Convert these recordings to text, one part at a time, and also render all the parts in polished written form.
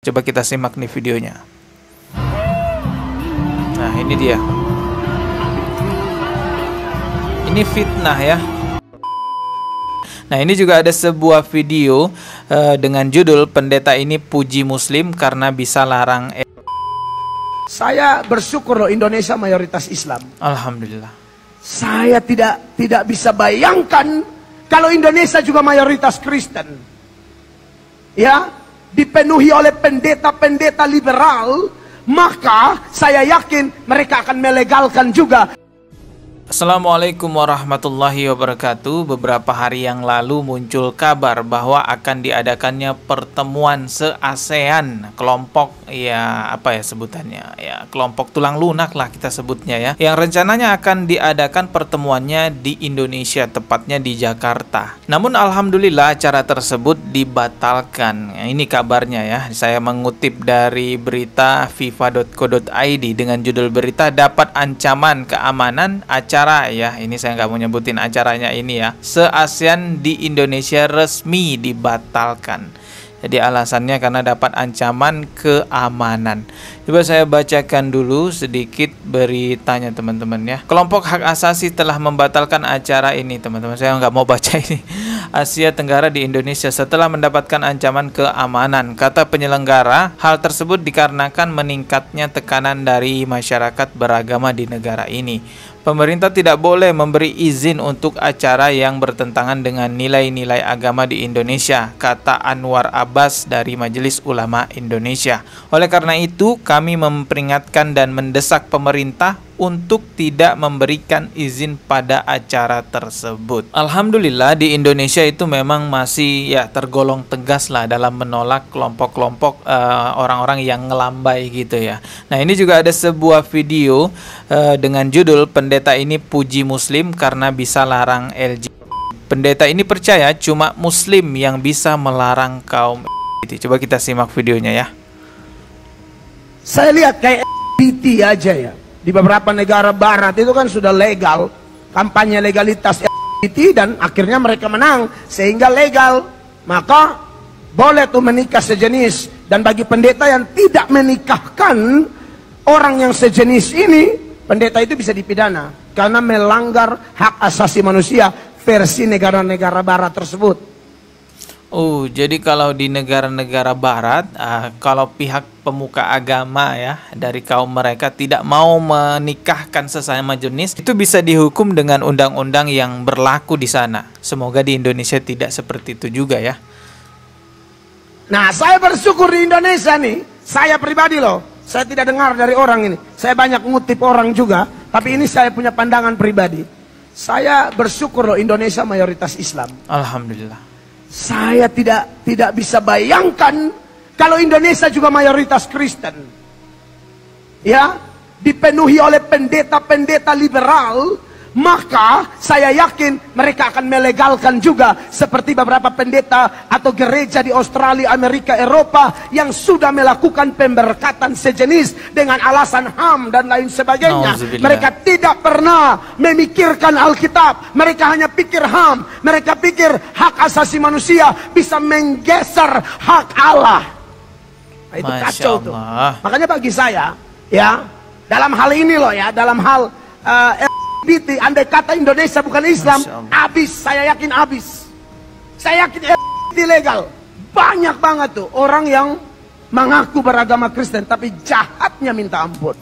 Coba kita simak nih videonya. Nah, ini dia. Ini fitnah ya. Nah, ini juga ada sebuah video dengan judul "Pendeta ini puji Muslim karena bisa larang." Saya bersyukur loh, Indonesia mayoritas Islam. Alhamdulillah. Saya tidak bisa bayangkan kalau Indonesia juga mayoritas Kristen. Ya, dipenuhi oleh pendeta-pendeta liberal, maka saya yakin mereka akan melegalkan juga. Assalamualaikum warahmatullahi wabarakatuh. Beberapa hari yang lalu muncul kabar bahwa akan diadakannya pertemuan se-ASEAN, kelompok sebutannya kelompok tulang lunak lah kita sebutnya ya, yang rencananya akan diadakan pertemuannya di Indonesia, tepatnya di Jakarta. Namun alhamdulillah acara tersebut dibatalkan. Ini kabarnya ya. Saya mengutip dari berita fifa.co.id dengan judul berita "Dapat ancaman keamanan acara", ya, ini saya nggak mau nyebutin acaranya ini ya. Se-ASEAN di Indonesia resmi dibatalkan. Jadi alasannya karena dapat ancaman keamanan. Coba saya bacakan dulu sedikit beritanya teman-teman ya. Kelompok hak asasi telah membatalkan acara ini teman-teman. Saya nggak mau baca ini. Asia Tenggara di Indonesia setelah mendapatkan ancaman keamanan. Kata penyelenggara, hal tersebut dikarenakan meningkatnya tekanan dari masyarakat beragama di negara ini. Pemerintah tidak boleh memberi izin untuk acara yang bertentangan dengan nilai-nilai agama di Indonesia, kata Anwar Abbas dari Majelis Ulama Indonesia. Oleh karena itu, kami memperingatkan dan mendesak pemerintah untuk tidak memberikan izin pada acara tersebut. Alhamdulillah di Indonesia itu memang masih ya tergolong tegas lah dalam menolak kelompok-kelompok orang-orang yang ngelambai gitu ya. Nah, ini juga ada sebuah video dengan judul "Pendeta ini puji Muslim karena bisa larang LGBT". Pendeta ini percaya cuma Muslim yang bisa melarang kaum LGBT. Coba kita simak videonya ya. Saya lihat kayak LGBT aja ya. Di beberapa negara barat itu kan sudah legal, kampanye legalitas LGBT, dan akhirnya mereka menang sehingga legal. Maka boleh tuh menikah sejenis. Dan bagi pendeta yang tidak menikahkan orang yang sejenis ini, pendeta itu bisa dipidana karena melanggar hak asasi manusia versi negara-negara barat tersebut. Oh, jadi kalau di negara-negara barat, kalau pihak pemuka agama ya dari kaum mereka tidak mau menikahkan sesama jenis, itu bisa dihukum dengan undang-undang yang berlaku di sana. Semoga di Indonesia tidak seperti itu juga ya. Nah, saya bersyukur di Indonesia nih, saya pribadi loh, saya tidak dengar dari orang ini. Saya banyak ngutip orang juga, tapi ini saya punya pandangan pribadi. Saya bersyukur loh, Indonesia mayoritas Islam. Alhamdulillah. Saya tidak bisa bayangkan kalau Indonesia juga mayoritas Kristen. Ya, dipenuhi oleh pendeta-pendeta liberal, maka saya yakin mereka akan melegalkan juga seperti beberapa pendeta atau gereja di Australia, Amerika, Eropa yang sudah melakukan pemberkatan sejenis dengan alasan HAM dan lain sebagainya. Mereka tidak pernah memikirkan Alkitab, mereka hanya pikir HAM, mereka pikir hak asasi manusia bisa menggeser hak Allah. Nah, itu kacau tuh. Makanya bagi saya ya, dalam hal ini loh ya, dalam hal LGBT, andai kata Indonesia bukan Islam, habis, saya yakin habis. Saya yakin LGBT legal. Banyak banget tuh orang yang mengaku beragama Kristen tapi jahatnya minta ampun.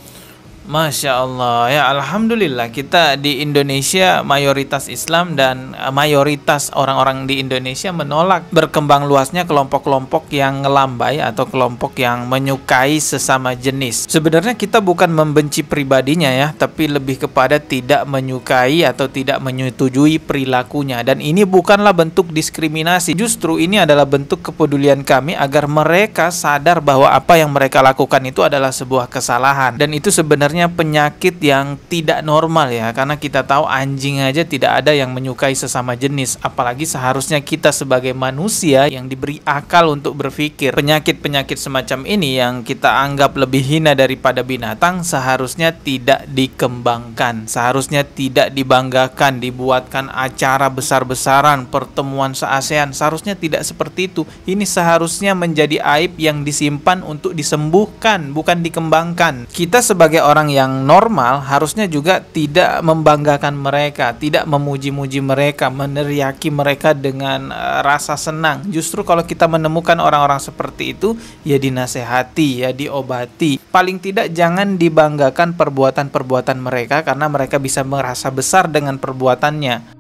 Masya Allah ya, alhamdulillah kita di Indonesia mayoritas Islam dan mayoritas orang-orang di Indonesia menolak berkembang luasnya kelompok-kelompok yang ngelambai atau kelompok yang menyukai sesama jenis. Sebenarnya kita bukan membenci pribadinya ya, tapi lebih kepada tidak menyukai atau tidak menyetujui perilakunya, dan ini bukanlah bentuk diskriminasi. Justru ini adalah bentuk kepedulian kami agar mereka sadar bahwa apa yang mereka lakukan itu adalah sebuah kesalahan, dan itu sebenarnya sebenarnya penyakit yang tidak normal ya, karena kita tahu anjing aja tidak ada yang menyukai sesama jenis, apalagi seharusnya kita sebagai manusia yang diberi akal untuk berpikir. Penyakit-penyakit semacam ini yang kita anggap lebih hina daripada binatang seharusnya tidak dikembangkan, seharusnya tidak dibanggakan, dibuatkan acara besar-besaran, pertemuan se-ASEAN, seharusnya tidak seperti itu. Ini seharusnya menjadi aib yang disimpan untuk disembuhkan, bukan dikembangkan. Kita sebagai orang yang normal harusnya juga tidak membanggakan mereka, tidak memuji-muji mereka, meneriaki mereka dengan rasa senang. Justru kalau kita menemukan orang-orang seperti itu, ya dinasehati, ya diobati. Paling tidak jangan dibanggakan perbuatan-perbuatan mereka, karena mereka bisa merasa besar dengan perbuatannya.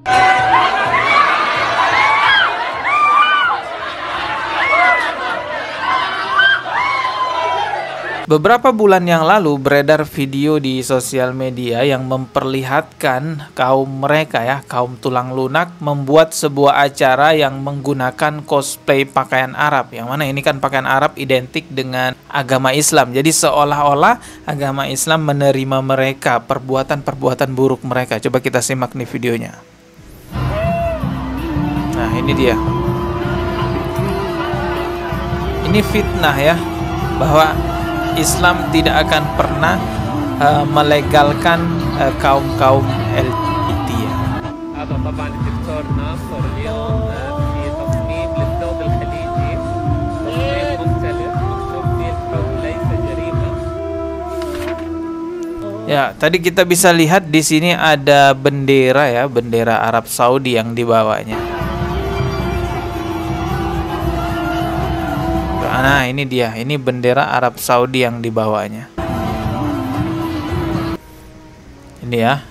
Beberapa bulan yang lalu beredar video di sosial media yang memperlihatkan kaum mereka ya, kaum tulang lunak membuat sebuah acara yang menggunakan cosplay pakaian Arab. Yang mana ini kan pakaian Arab identik dengan agama Islam. Jadi seolah-olah agama Islam menerima mereka, perbuatan-perbuatan buruk mereka. Coba kita simak nih videonya. Nah, ini dia. Ini fitnah ya, bahwa Islam tidak akan pernah melegalkan kaum-kaum LGBT ya. Ya, tadi kita bisa lihat di sini ada bendera ya, bendera Arab Saudi yang dibawanya. Nah, ini dia, ini bendera Arab Saudi yang dibawanya. Ini ya.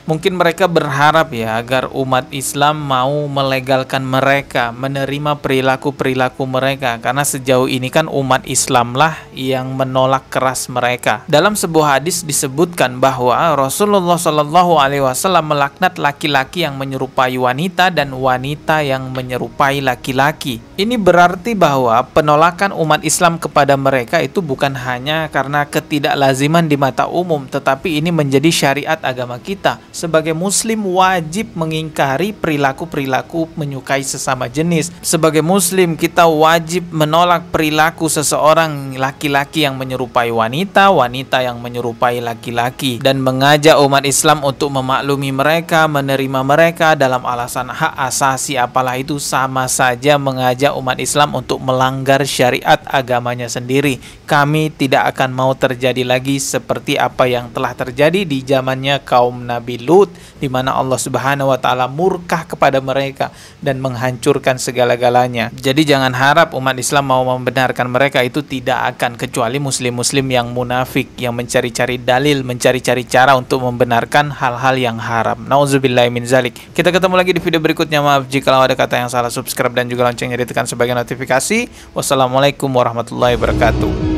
Mungkin mereka berharap ya agar umat Islam mau melegalkan mereka, menerima perilaku-perilaku mereka, karena sejauh ini kan umat Islam lah yang menolak keras mereka. Dalam sebuah hadis disebutkan bahwa Rasulullah SAW melaknat laki-laki yang menyerupai wanita dan wanita yang menyerupai laki-laki. Ini berarti bahwa penolakan umat Islam kepada mereka itu bukan hanya karena ketidaklaziman di mata umum, tetapi ini menjadi syariat agama kita. Sebagai muslim wajib mengingkari perilaku-perilaku menyukai sesama jenis. Sebagai muslim kita wajib menolak perilaku seseorang laki-laki yang menyerupai wanita, wanita yang menyerupai laki-laki, dan mengajak umat Islam untuk memaklumi mereka, menerima mereka dalam alasan hak asasi, apalah itu sama saja mengajak umat Islam untuk melanggar syariat agamanya sendiri. Kami tidak akan mau terjadi lagi seperti apa yang telah terjadi di zamannya kaum Nabi Lut, di mana Allah Subhanahu wa taala murka kepada mereka dan menghancurkan segala-galanya. Jadi jangan harap umat Islam mau membenarkan mereka, itu tidak akan, kecuali muslim-muslim yang munafik, yang mencari-cari dalil, mencari-cari cara untuk membenarkan hal-hal yang haram. Nauzubillahi min zalik. Kita ketemu lagi di video berikutnya. Maaf jika ada kata yang salah. Subscribe dan juga loncengnya ditekan sebagai notifikasi. Wassalamualaikum warahmatullahi wabarakatuh.